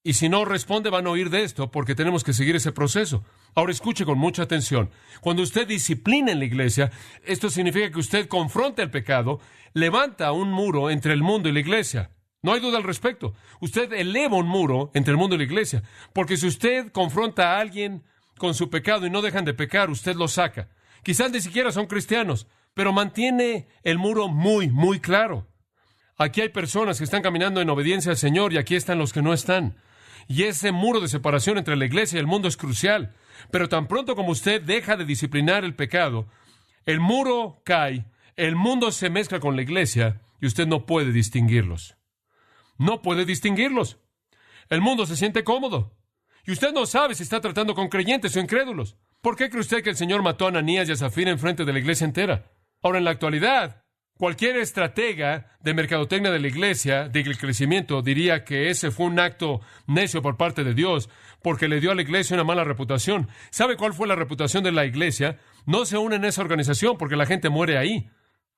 Y si no responde, van a oír de esto porque tenemos que seguir ese proceso. Ahora escuche con mucha atención. Cuando usted disciplina en la iglesia, esto significa que usted confronta el pecado, levanta un muro entre el mundo y la iglesia. No hay duda al respecto. Usted eleva un muro entre el mundo y la iglesia. Porque si usted confronta a alguien con su pecado y no dejan de pecar, usted lo saca. Quizás ni siquiera son cristianos, pero mantiene el muro muy, muy claro. Aquí hay personas que están caminando en obediencia al Señor y aquí están los que no están. Y ese muro de separación entre la iglesia y el mundo es crucial. Pero tan pronto como usted deja de disciplinar el pecado, el muro cae, el mundo se mezcla con la iglesia y usted no puede distinguirlos. No puede distinguirlos. El mundo se siente cómodo. Y usted no sabe si está tratando con creyentes o incrédulos. ¿Por qué cree usted que el Señor mató a Ananías y a Zafira en frente de la iglesia entera? Ahora, en la actualidad, cualquier estratega de mercadotecnia de la iglesia, del crecimiento, diría que ese fue un acto necio por parte de Dios, porque le dio a la iglesia una mala reputación. ¿Sabe cuál fue la reputación de la iglesia? No se une en esa organización porque la gente muere ahí.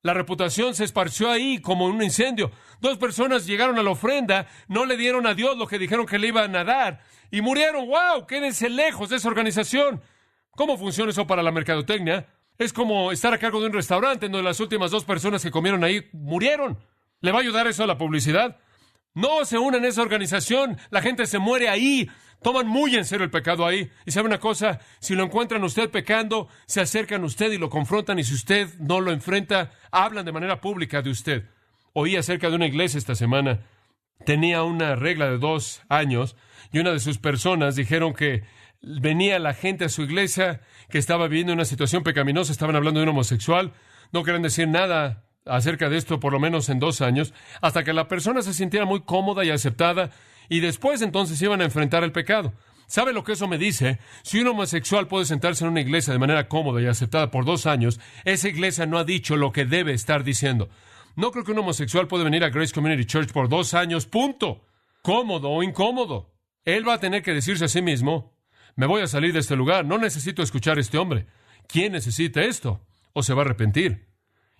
La reputación se esparció ahí como un incendio. 2 personas llegaron a la ofrenda, no le dieron a Dios lo que dijeron que le iban a dar, y murieron. ¡Wow! Quédense lejos de esa organización. ¿Cómo funciona eso para la mercadotecnia? Es como estar a cargo de un restaurante en donde las últimas 2 personas que comieron ahí murieron. ¿Le va a ayudar eso a la publicidad? No se unan a esa organización. La gente se muere ahí. Toman muy en serio el pecado ahí. Y sabe una cosa, si lo encuentran usted pecando, se acercan a usted y lo confrontan, y si usted no lo enfrenta, hablan de manera pública de usted. Oí acerca de una iglesia esta semana. Tenía una regla de 2 años, y una de sus personas dijeron que venía la gente a su iglesia que estaba viviendo una situación pecaminosa, estaban hablando de un homosexual, no querían decir nada acerca de esto por lo menos en 2 años, hasta que la persona se sintiera muy cómoda y aceptada, y después entonces iban a enfrentar el pecado. ¿Sabe lo que eso me dice? Si un homosexual puede sentarse en una iglesia de manera cómoda y aceptada por 2 años, esa iglesia no ha dicho lo que debe estar diciendo. No creo que un homosexual puede venir a Grace Community Church por 2 años, punto. Cómodo o incómodo. Él va a tener que decirse a sí mismo, me voy a salir de este lugar, no necesito escuchar a este hombre. ¿Quién necesita esto? O se va a arrepentir.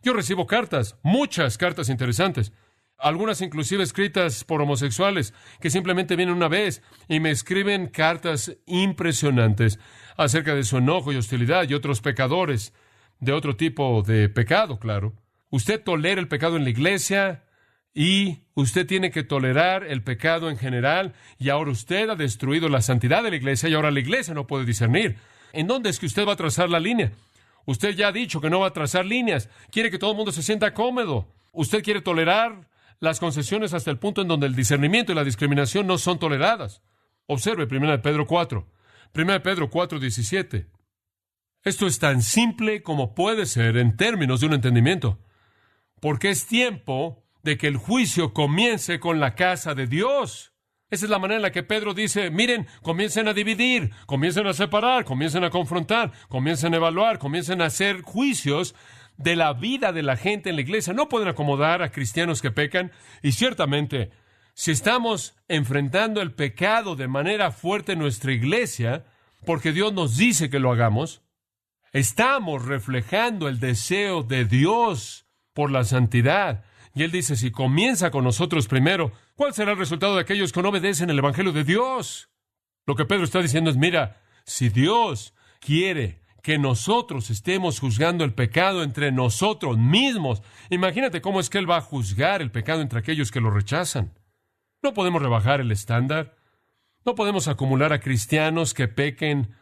Yo recibo cartas, muchas cartas interesantes, algunas inclusive escritas por homosexuales que simplemente vienen una vez y me escriben cartas impresionantes acerca de su enojo y hostilidad, y otros pecadores de otro tipo de pecado, claro. Usted tolera el pecado en la iglesia y usted tiene que tolerar el pecado en general, y ahora usted ha destruido la santidad de la iglesia y ahora la iglesia no puede discernir. ¿En dónde es que usted va a trazar la línea? Usted ya ha dicho que no va a trazar líneas. Quiere que todo el mundo se sienta cómodo. Usted quiere tolerar las concesiones hasta el punto en donde el discernimiento y la discriminación no son toleradas. Observe 1 Pedro 4. 1 Pedro 4:17. Esto es tan simple como puede ser en términos de un entendimiento. Porque es tiempo de que el juicio comience con la casa de Dios. Esa es la manera en la que Pedro dice, miren, comiencen a dividir, comiencen a separar, comiencen a confrontar, comiencen a evaluar, comiencen a hacer juicios de la vida de la gente en la iglesia. No pueden acomodar a cristianos que pecan, y ciertamente, si estamos enfrentando el pecado de manera fuerte en nuestra iglesia, porque Dios nos dice que lo hagamos, estamos reflejando el deseo de Dios por la santidad. Y Él dice, si comienza con nosotros primero, ¿cuál será el resultado de aquellos que no obedecen el Evangelio de Dios? Lo que Pedro está diciendo es, mira, si Dios quiere que nosotros estemos juzgando el pecado entre nosotros mismos, imagínate cómo es que Él va a juzgar el pecado entre aquellos que lo rechazan. No podemos rebajar el estándar. No podemos acumular a cristianos que pequen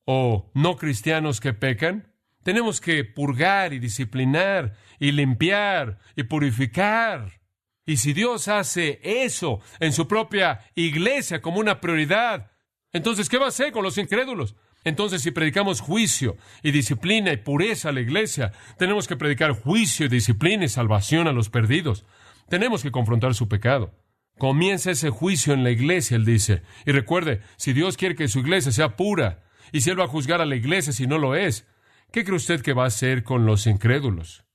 o no cristianos que pecan. Tenemos que purgar y disciplinar y limpiar y purificar. Y si Dios hace eso en su propia iglesia como una prioridad, entonces, ¿qué va a hacer con los incrédulos? Entonces, si predicamos juicio y disciplina y pureza a la iglesia, tenemos que predicar juicio y disciplina y salvación a los perdidos. Tenemos que confrontar su pecado. Comienza ese juicio en la iglesia, Él dice. Y recuerde, si Dios quiere que su iglesia sea pura, y si Él va a juzgar a la iglesia si no lo es, ¿qué cree usted que va a hacer con los incrédulos?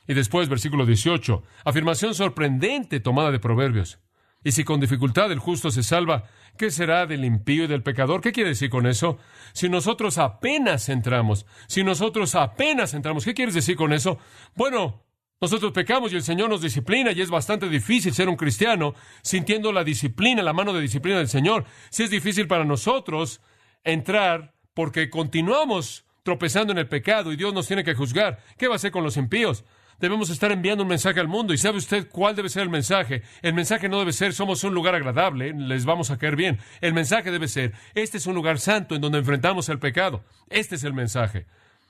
Y después, versículo 18, afirmación sorprendente tomada de Proverbios. Y si con dificultad el justo se salva, ¿qué será del impío y del pecador? ¿Qué quiere decir con eso? Si nosotros apenas entramos, ¿qué quieres decir con eso? Bueno, nosotros pecamos y el Señor nos disciplina, y es bastante difícil ser un cristiano sintiendo la disciplina, la mano de disciplina del Señor. Si es difícil para nosotros entrar porque continuamos tropezando en el pecado y Dios nos tiene que juzgar, ¿qué va a hacer con los impíos? Debemos estar enviando un mensaje al mundo. ¿Y sabe usted cuál debe ser el mensaje? El mensaje no debe ser, somos un lugar agradable, les vamos a caer bien. El mensaje debe ser, este es un lugar santo en donde enfrentamos el pecado. Este es el mensaje.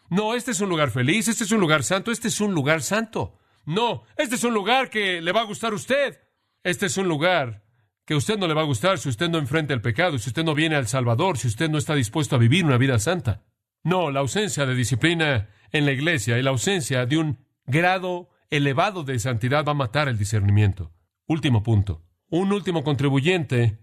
No, este es un lugar feliz, este es un lugar santo, este es un lugar santo. No, este es un lugar que le va a gustar a usted. Este es un lugar que a usted no le va a gustar si usted no enfrenta el pecado, si usted no viene al Salvador, si usted no está dispuesto a vivir una vida santa. No, la ausencia de disciplina en la iglesia y la ausencia de un grado elevado de santidad va a matar el discernimiento. Último punto. Un último contribuyente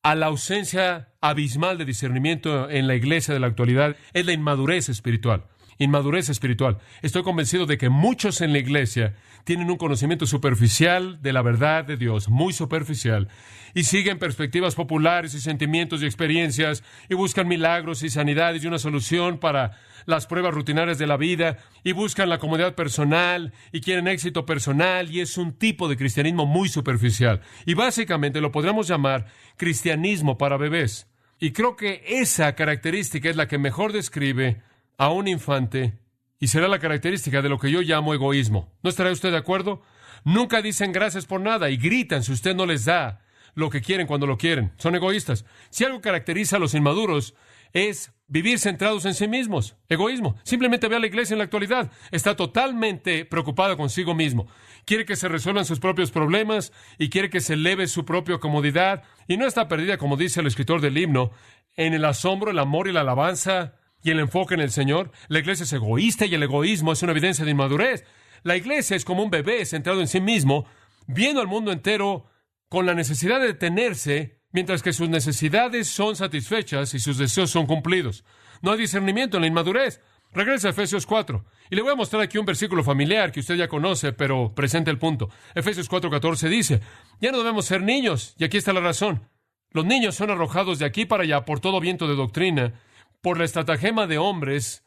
a la ausencia abismal de discernimiento en la iglesia de la actualidad es la inmadurez espiritual. Inmadurez espiritual. Estoy convencido de que muchos en la iglesia tienen un conocimiento superficial de la verdad de Dios, muy superficial, y siguen perspectivas populares y sentimientos y experiencias, y buscan milagros y sanidades y una solución para las pruebas rutinarias de la vida, y buscan la comodidad personal, y quieren éxito personal, y es un tipo de cristianismo muy superficial. Y básicamente lo podríamos llamar cristianismo para bebés. Y creo que esa característica es la que mejor describe a un infante, y será la característica de lo que yo llamo egoísmo. ¿No estará usted de acuerdo? Nunca dicen gracias por nada y gritan si usted no les da lo que quieren cuando lo quieren. Son egoístas. Si algo caracteriza a los inmaduros es vivir centrados en sí mismos. Egoísmo. Simplemente ve a la iglesia en la actualidad. Está totalmente preocupada consigo mismo. Quiere que se resuelvan sus propios problemas y quiere que se eleve su propia comodidad. Y no está perdida, como dice el escritor del himno, en el asombro, el amor y la alabanza y el enfoque en el Señor. La iglesia es egoísta y el egoísmo es una evidencia de inmadurez. La iglesia es como un bebé centrado en sí mismo, viendo al mundo entero con la necesidad de detenerse, mientras que sus necesidades son satisfechas y sus deseos son cumplidos. No hay discernimiento en la inmadurez. Regresa a Efesios 4. Y le voy a mostrar aquí un versículo familiar que usted ya conoce, pero presenta el punto. Efesios 4:14 dice, ya no debemos ser niños, y aquí está la razón. Los niños son arrojados de aquí para allá por todo viento de doctrina, por la estratagema de hombres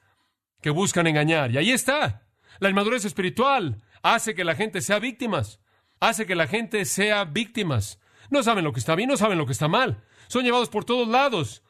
que buscan engañar. Y ahí está. La inmadurez espiritual hace que la gente sea víctimas. Hace que la gente sea víctimas. No saben lo que está bien, no saben lo que está mal. Son llevados por todos lados.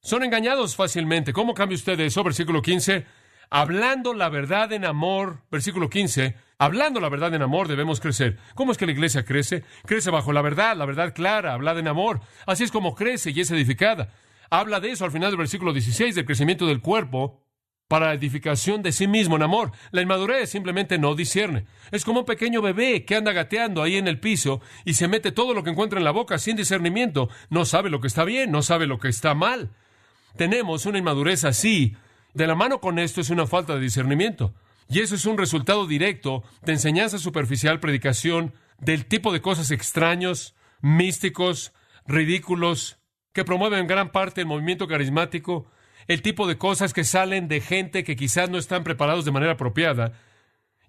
Son engañados fácilmente. ¿Cómo cambia usted eso? Versículo 15. Hablando la verdad en amor. Versículo 15. Hablando la verdad en amor debemos crecer. ¿Cómo es que la iglesia crece? Crece bajo la verdad clara, hablada en amor. Así es como crece y es edificada. Habla de eso al final del versículo 16, del crecimiento del cuerpo para la edificación de sí mismo en amor. La inmadurez simplemente no discierne. Es como un pequeño bebé que anda gateando ahí en el piso y se mete todo lo que encuentra en la boca sin discernimiento. No sabe lo que está bien, no sabe lo que está mal. Tenemos una inmadurez así. De la mano con esto es una falta de discernimiento. Y eso es un resultado directo de enseñanza superficial, predicación, del tipo de cosas extraños, místicos, ridículos, que promueven en gran parte el movimiento carismático, el tipo de cosas que salen de gente que quizás no están preparados de manera apropiada.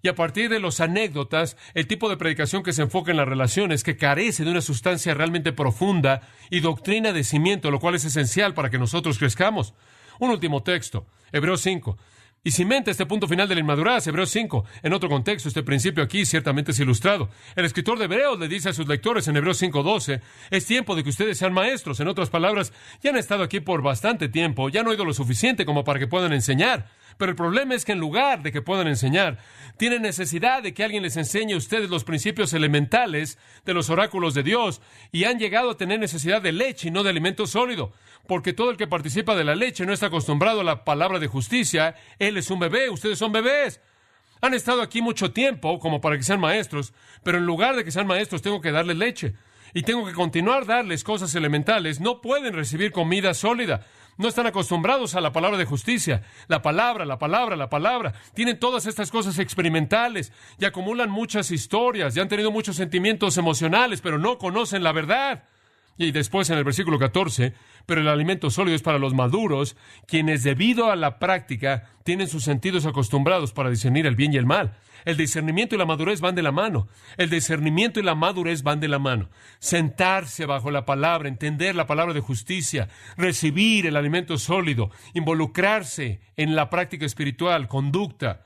Y a partir de las anécdotas, el tipo de predicación que se enfoca en las relaciones, que carece de una sustancia realmente profunda y doctrina de cimiento, lo cual es esencial para que nosotros crezcamos. Un último texto, Hebreos 5. Y cimenta este punto final de la inmadurez, Hebreos 5. En otro contexto, este principio aquí ciertamente es ilustrado. El escritor de Hebreos le dice a sus lectores en Hebreos 5:12, es tiempo de que ustedes sean maestros. En otras palabras, ya han estado aquí por bastante tiempo, ya han oído lo suficiente como para que puedan enseñar. Pero el problema es que en lugar de que puedan enseñar, tienen necesidad de que alguien les enseñe a ustedes los principios elementales de los oráculos de Dios y han llegado a tener necesidad de leche y no de alimento sólido. Porque todo el que participa de la leche no está acostumbrado a la palabra de justicia. Él es un bebé, ustedes son bebés. Han estado aquí mucho tiempo como para que sean maestros, pero en lugar de que sean maestros tengo que darles leche. Y tengo que continuar darles cosas elementales. No pueden recibir comida sólida. No están acostumbrados a la palabra de justicia. La palabra. Tienen todas estas cosas experimentales y acumulan muchas historias. Ya han tenido muchos sentimientos emocionales, pero no conocen la verdad. Y después en el versículo 14, pero el alimento sólido es para los maduros, quienes debido a la práctica tienen sus sentidos acostumbrados para discernir el bien y el mal. El discernimiento y la madurez van de la mano. El discernimiento y la madurez van de la mano. Sentarse bajo la palabra, entender la palabra de justicia, recibir el alimento sólido, involucrarse en la práctica espiritual, conducta.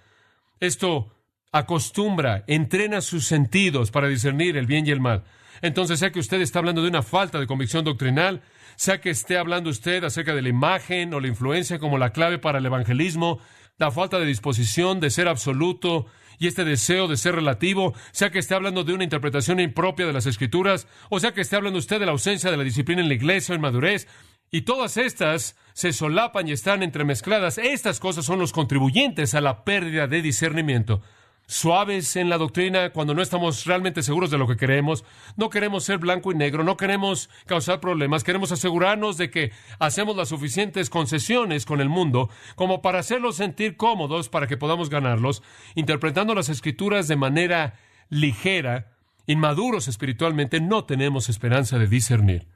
Esto acostumbra, entrena sus sentidos para discernir el bien y el mal. Entonces, sea que usted está hablando de una falta de convicción doctrinal, sea que esté hablando usted acerca de la imagen o la influencia como la clave para el evangelismo, la falta de disposición de ser absoluto y este deseo de ser relativo, sea que esté hablando de una interpretación impropia de las Escrituras, o sea que esté hablando usted de la ausencia de la disciplina en la iglesia o en madurez, y todas estas se solapan y están entremezcladas. Estas cosas son los contribuyentes a la pérdida de discernimiento. Suaves en la doctrina cuando no estamos realmente seguros de lo que queremos. No queremos ser blanco y negro, no queremos causar problemas, queremos asegurarnos de que hacemos las suficientes concesiones con el mundo como para hacerlos sentir cómodos para que podamos ganarlos, interpretando las Escrituras de manera ligera. Inmaduros espiritualmente, no tenemos esperanza de discernir.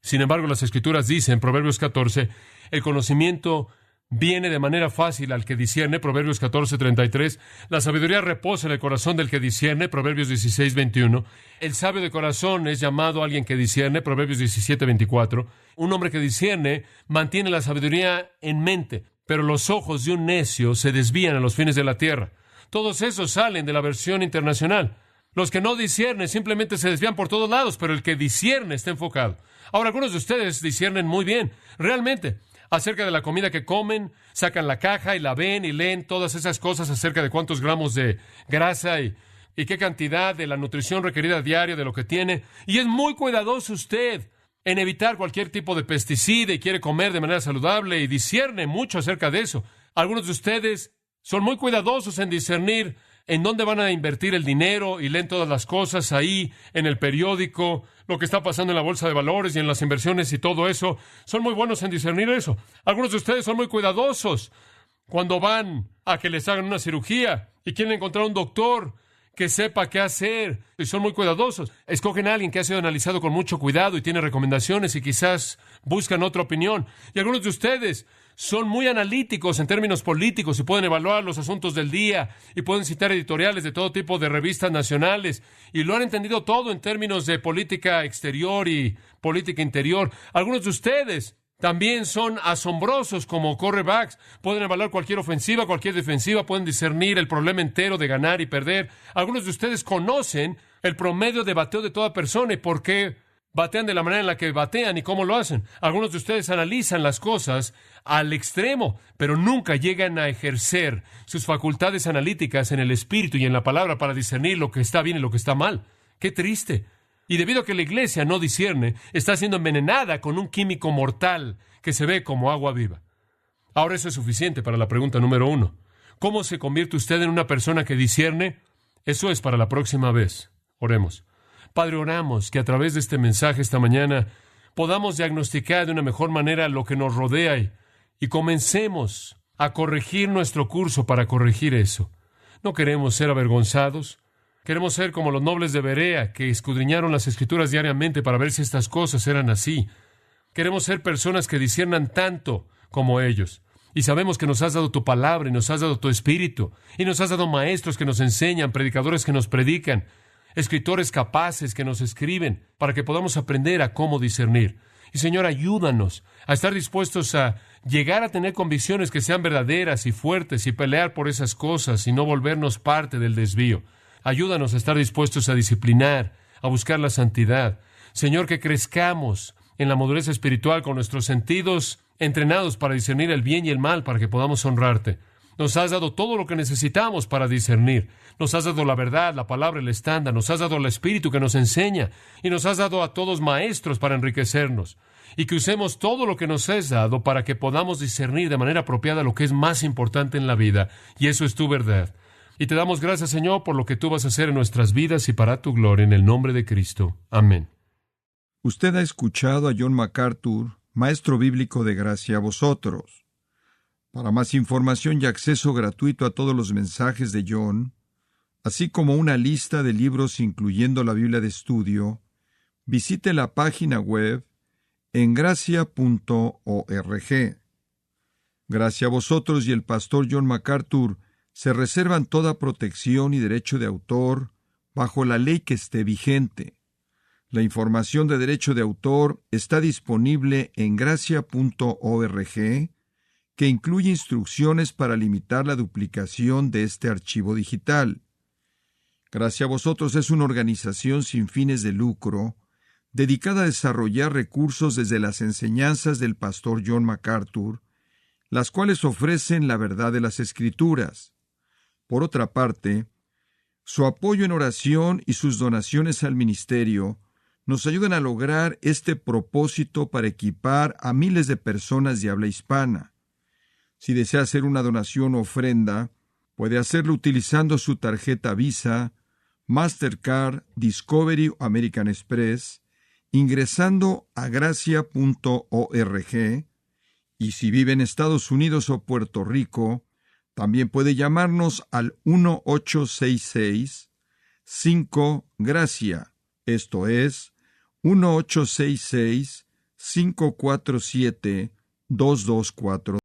Sin embargo, las Escrituras dicen, Proverbios 14, el conocimiento viene de manera fácil al que discierne, Proverbios 14:33. La sabiduría reposa en el corazón del que discierne, Proverbios 16:21. El sabio de corazón es llamado alguien que discierne, Proverbios 17:24. Un hombre que discierne mantiene la sabiduría en mente, pero los ojos de un necio se desvían a los fines de la tierra. Todos esos salen de la versión internacional. Los que no disciernen simplemente se desvían por todos lados, pero el que discierne está enfocado. Ahora, algunos de ustedes disciernen muy bien, realmente, acerca de la comida que comen, sacan la caja y la ven y leen todas esas cosas acerca de cuántos gramos de grasa y y qué cantidad de la nutrición requerida diaria de lo que tiene. Y es muy cuidadoso usted en evitar cualquier tipo de pesticida y quiere comer de manera saludable y discierne mucho acerca de eso. Algunos de ustedes son muy cuidadosos en discernir en dónde van a invertir el dinero y leen todas las cosas ahí en el periódico, lo que está pasando en la bolsa de valores y en las inversiones y todo eso. Son muy buenos en discernir eso. Algunos de ustedes son muy cuidadosos cuando van a que les hagan una cirugía y quieren encontrar un doctor que sepa qué hacer, y son muy cuidadosos. Escogen a alguien que ha sido analizado con mucho cuidado y tiene recomendaciones y quizás buscan otra opinión. Y algunos de ustedes son muy analíticos en términos políticos y pueden evaluar los asuntos del día y pueden citar editoriales de todo tipo de revistas nacionales y lo han entendido todo en términos de política exterior y política interior. Algunos de ustedes también son asombrosos como quarterbacks. Pueden evaluar cualquier ofensiva, cualquier defensiva, pueden discernir el problema entero de ganar y perder. Algunos de ustedes conocen el promedio de bateo de toda persona y por qué batean de la manera en la que batean y cómo lo hacen. Algunos de ustedes analizan las cosas al extremo, pero nunca llegan a ejercer sus facultades analíticas en el espíritu y en la palabra para discernir lo que está bien y lo que está mal. ¡Qué triste! Y debido a que la iglesia no discierne, está siendo envenenada con un químico mortal que se ve como agua viva. Ahora eso es suficiente para la pregunta número 1. ¿Cómo se convierte usted en una persona que discierne? Eso es para la próxima vez. Oremos. Padre, oramos que a través de este mensaje esta mañana podamos diagnosticar de una mejor manera lo que nos rodea y comencemos a corregir nuestro curso para corregir eso. No queremos ser avergonzados. Queremos ser como los nobles de Berea, que escudriñaron las Escrituras diariamente para ver si estas cosas eran así. Queremos ser personas que disciernan tanto como ellos. Y sabemos que nos has dado tu palabra, y nos has dado tu espíritu, y nos has dado maestros que nos enseñan, predicadores que nos predican, escritores capaces que nos escriben, para que podamos aprender a cómo discernir. Y Señor, ayúdanos a estar dispuestos a llegar a tener convicciones que sean verdaderas y fuertes y pelear por esas cosas y no volvernos parte del desvío. Ayúdanos a estar dispuestos a disciplinar, a buscar la santidad. Señor, que crezcamos en la madurez espiritual con nuestros sentidos entrenados para discernir el bien y el mal, para que podamos honrarte. Nos has dado todo lo que necesitamos para discernir. Nos has dado la verdad, la palabra, el estándar. Nos has dado el Espíritu que nos enseña. Y nos has dado a todos maestros para enriquecernos. Y que usemos todo lo que nos has dado para que podamos discernir de manera apropiada lo que es más importante en la vida. Y eso es tu verdad. Y te damos gracias, Señor, por lo que tú vas a hacer en nuestras vidas y para tu gloria, en el nombre de Cristo. Amén. Usted ha escuchado a John MacArthur, maestro bíblico de Gracia a Vosotros. Para más información y acceso gratuito a todos los mensajes de John, así como una lista de libros incluyendo la Biblia de estudio, visite la página web en gracia.org. Gracia a Vosotros y el pastor John MacArthur se reservan toda protección y derecho de autor bajo la ley que esté vigente. La información de derecho de autor está disponible en gracia.org, que incluye instrucciones para limitar la duplicación de este archivo digital. Gracia a Vosotros es una organización sin fines de lucro, dedicada a desarrollar recursos desde las enseñanzas del pastor John MacArthur, las cuales ofrecen la verdad de las Escrituras. Por otra parte, su apoyo en oración y sus donaciones al ministerio nos ayudan a lograr este propósito para equipar a miles de personas de habla hispana. Si desea hacer una donación o ofrenda, puede hacerlo utilizando su tarjeta Visa, Mastercard, Discovery o American Express, ingresando a gracia.org, y si vive en Estados Unidos o Puerto Rico, también puede llamarnos al 1-866-5-GRACIA, esto es, 1-866-547-2243.